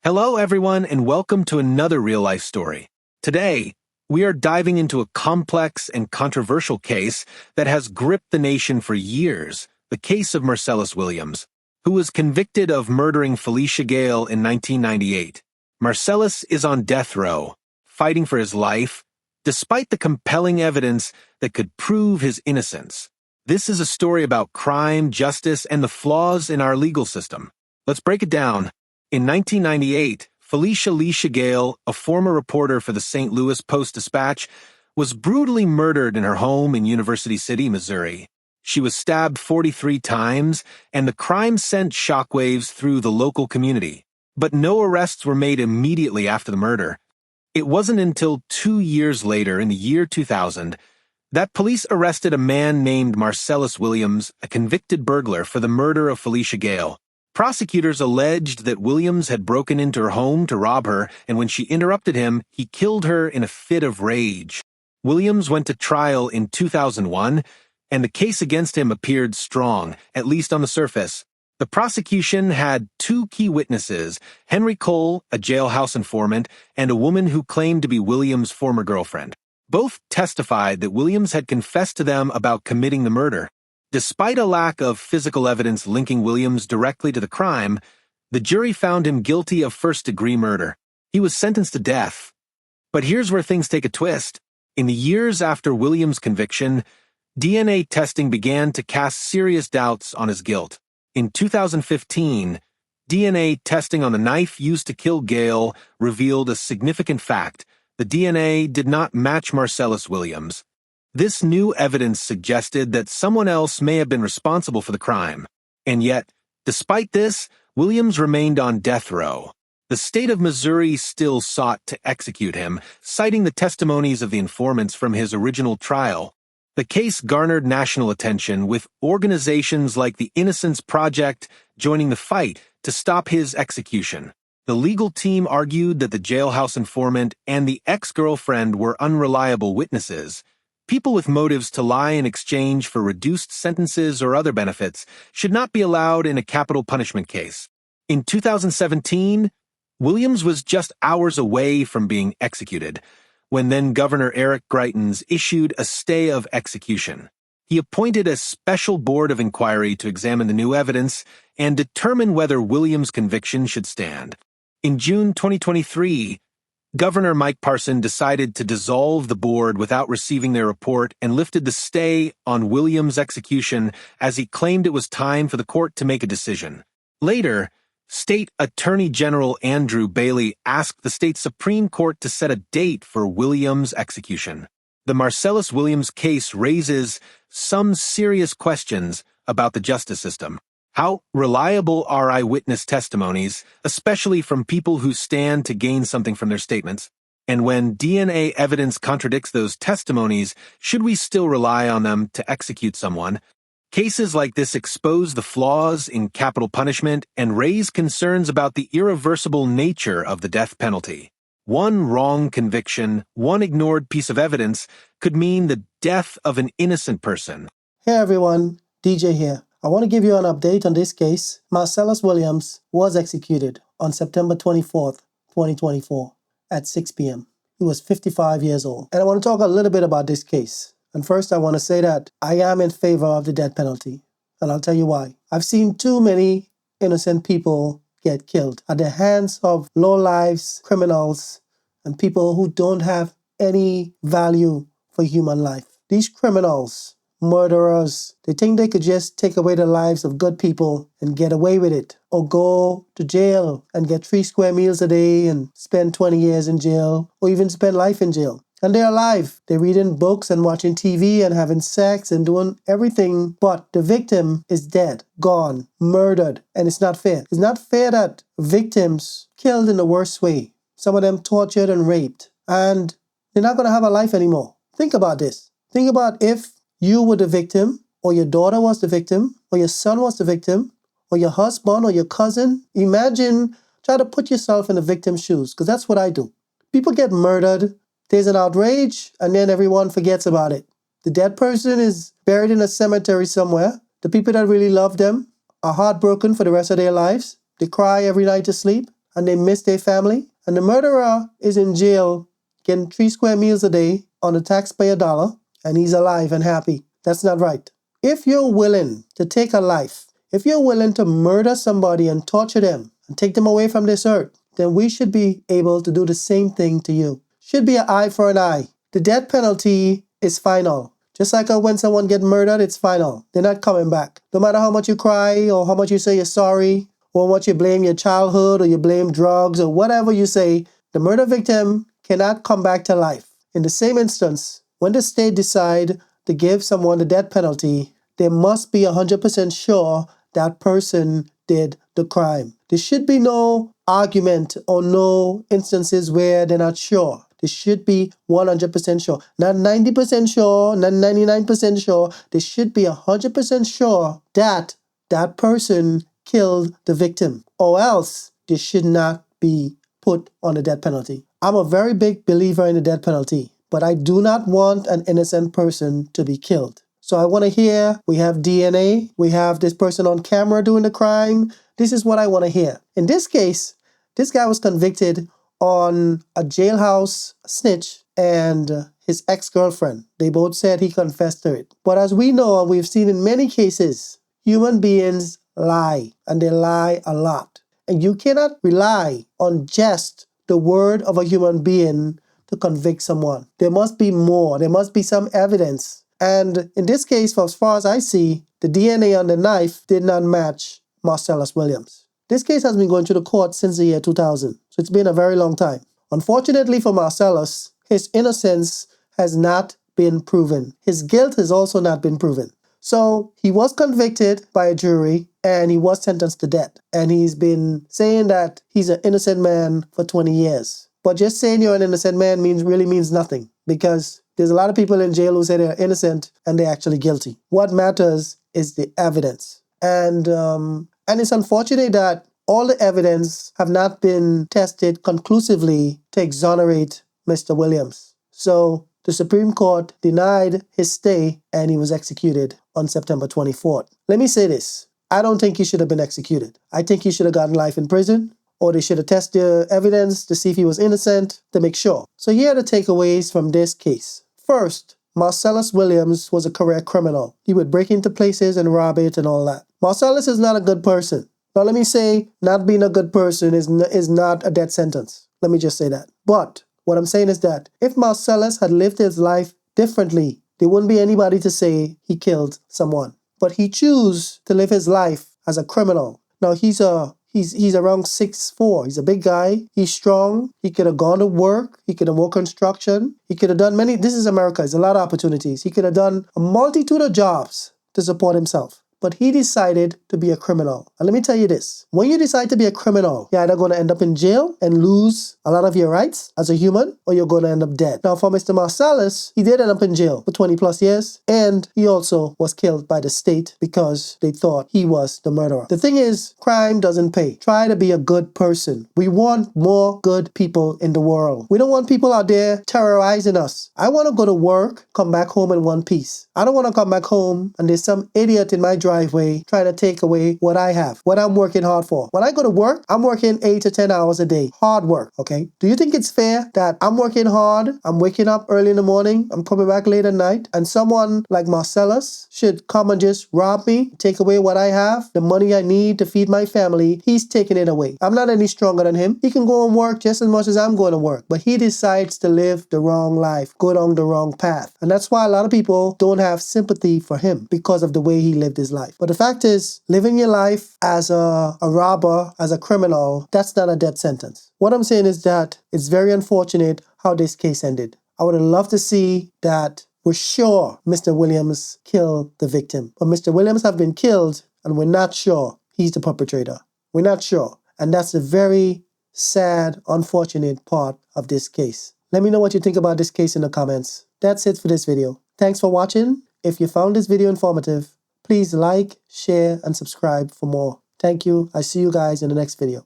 Hello, everyone, and welcome to another real-life story. Today, we are diving into a complex and controversial case that has gripped the nation for years, the case of Marcellus Williams, who was convicted of murdering Lisha Gayle in 1998. Marcellus is on death row, fighting for his life, despite the compelling evidence that could prove his innocence. This is a story about crime, justice, and the flaws in our legal system. Let's break it down. In 1998, Lisha Gayle, a former reporter for the St. Louis Post-Dispatch, was brutally murdered in her home in University City, Missouri. She was stabbed 43 times, and the crime sent shockwaves through the local community. But no arrests were made immediately after the murder. It wasn't until 2 years later, in the year 2000, that police arrested a man named Marcellus Williams, a convicted burglar, for the murder of Lisha Gayle. Prosecutors alleged that Williams had broken into her home to rob her, and when she interrupted him, he killed her in a fit of rage. Williams went to trial in 2001, and the case against him appeared strong, at least on the surface. The prosecution had two key witnesses, Henry Cole, a jailhouse informant, and a woman who claimed to be Williams' former girlfriend. Both testified that Williams had confessed to them about committing the murder. Despite a lack of physical evidence linking Williams directly to the crime, the jury found him guilty of first-degree murder. He was sentenced to death. But here's where things take a twist. In the years after Williams' conviction, DNA testing began to cast serious doubts on his guilt. In 2015, DNA testing on the knife used to kill Gayle revealed a significant fact. The DNA did not match Marcellus Williams. This new evidence suggested that someone else may have been responsible for the crime. And yet, despite this, Williams remained on death row. The state of Missouri still sought to execute him, citing the testimonies of the informants from his original trial. The case garnered national attention, with organizations like the INNOCENCE Project joining the fight to stop his execution. The legal team argued that the jailhouse informant and the ex-girlfriend were unreliable witnesses. People with motives to lie in exchange for reduced sentences or other benefits should not be allowed in a capital punishment case. In 2017, Williams was just hours away from being executed, when then-Governor Eric Greitens issued a stay of execution. He appointed a special board of inquiry to examine the new evidence and determine whether Williams' conviction should stand. In June 2023, Governor Mike Parson decided to dissolve the board without receiving their report and lifted the stay on Williams' execution as he claimed it was time for the court to make a decision. Later, State Attorney General Andrew Bailey asked the state Supreme Court to set a date for Williams' execution. The Marcellus Williams case raises some serious questions about the justice system. How reliable are eyewitness testimonies, especially from people who stand to gain something from their statements? And when DNA evidence contradicts those testimonies, should we still rely on them to execute someone? Cases like this expose the flaws in capital punishment and raise concerns about the irreversible nature of the death penalty. One wrong conviction, one ignored piece of evidence, could mean the death of an innocent person. Hey everyone, DJ here. I want to give you an update on this case. Marcellus Williams was executed on September 24th, 2024 at 6 p.m. He was 55 years old. And I want to talk a little bit about this case. And first I want to say that I am in favor of the death penalty. And I'll tell you why. I've seen too many innocent people get killed at the hands of low-lives, criminals, and people who don't have any value for human life. These criminals, murderers, they think they could just take away the lives of good people and get away with it, or go to jail and get 3 square meals a day and spend 20 years in jail, or even spend life in jail. And they're alive. They're reading books and watching TV and having sex and doing everything, but the victim is dead, gone, murdered, and it's not fair. It's not fair that victims killed in the worst way, some of them tortured and raped, and they're not going to have a life anymore. Think about this. Think about if you were the victim, or your daughter was the victim, or your son was the victim, or your husband or your cousin. Imagine, try to put yourself in the victim's shoes, because that's what I do. People get murdered, there's an outrage, and then everyone forgets about it. The dead person is buried in a cemetery somewhere. The people that really love them are heartbroken for the rest of their lives. They cry every night to sleep. and they miss their family, and the murderer is in jail getting 3 square meals a day on the taxpayer dollar, and he's alive and happy. That's not right. If you're willing to take a life, if you're willing to murder somebody and torture them and take them away from this earth, then we should be able to do the same thing to you. Should be an eye for an eye. The death penalty is final. Just like when someone gets murdered, it's final. They're not coming back. No matter how much you cry or how much you say you're sorry or how much you blame your childhood or you blame drugs or whatever you say, the murder victim cannot come back to life. In the same instance, when the state decide to give someone the death penalty, they must be 100% sure that person did the crime. There should be no argument or no instances where they're not sure. They should be 100% sure. Not 90% sure, not 99% sure. They should be 100% sure that that person killed the victim, or else they should not be put on the death penalty. I'm a very big believer in the death penalty, but I do not want an innocent person to be killed. So I want to hear, we have DNA, we have this person on camera doing the crime. This is what I want to hear. In this case, this guy was convicted on a jailhouse snitch and his ex-girlfriend. They both said he confessed to it. But as we know, and we've seen in many cases, human beings lie, and they lie a lot. And you cannot rely on just the word of a human being to convict someone. There must be more. There must be some evidence. And in this case, as far as I see, the DNA on the knife did not match Marcellus Williams. This case has been going through the court since the year 2000, so it's been a very long time. Unfortunately for Marcellus, his innocence has not been proven. His guilt has also not been proven. So he was convicted by a jury and he was sentenced to death. And he's been saying that he's an innocent man for 20 years. But just saying you're an innocent man really means nothing, because there's a lot of people in jail who say they're innocent and they're actually guilty. What matters is the evidence. And it's unfortunate that all the evidence have not been tested conclusively to exonerate Mr. Williams. So the Supreme Court denied his stay and he was executed on September 24th. Let me say this. I don't think he should have been executed. I think he should have gotten life in prison, or they should have tested the evidence to see if he was innocent to make sure. So here are the takeaways from this case. First, Marcellus Williams was a career criminal. He would break into places and rob it and all that. Marcellus is not a good person. Now let me say, not being a good person is not a death sentence. Let me just say that. But what I'm saying is that if Marcellus had lived his life differently, there wouldn't be anybody to say he killed someone. But he chose to live his life as a criminal. Now he's around 6'4". He's a big guy. He's strong. He could have gone to work. He could have worked construction. He could have done many. This is America. There's a lot of opportunities. He could have done a multitude of jobs to support himself. But he decided to be a criminal. And let me tell you this. When you decide to be a criminal, you're either going to end up in jail and lose a lot of your rights as a human, or you're going to end up dead. Now, for Mr. Marcellus, he did end up in jail for 20 plus years. And he also was killed by the state because they thought he was the murderer. The thing is, crime doesn't pay. Try to be a good person. We want more good people in the world. We don't want people out there terrorizing us. I want to go to work, come back home in one piece. I don't want to come back home and there's some idiot in my driveway trying to take away what I have, what I'm working hard for. When I go to work, I'm working 8 to 10 hours a day. Hard work, okay? Do you think it's fair that I'm working hard, I'm waking up early in the morning, I'm coming back late at night, and someone like Marcellus should come and just rob me, take away what I have, the money I need to feed my family? He's taking it away. I'm not any stronger than him. He can go and work just as much as I'm going to work, but he decides to live the wrong life, go down the wrong path. And that's why a lot of people don't have sympathy for him, because of the way he lived his life. But the fact is, living your life as a robber, as a criminal, that's not a death sentence. What I'm saying is that it's very unfortunate how this case ended. I would have loved to see that we're sure Mr. Williams killed the victim. But Mr. Williams have been killed and we're not sure he's the perpetrator. We're not sure. And that's a very sad, unfortunate part of this case. Let me know what you think about this case in the comments. That's it for this video. Thanks for watching. If you found this video informative, please like, share, and subscribe for more. Thank you. I see you guys in the next video.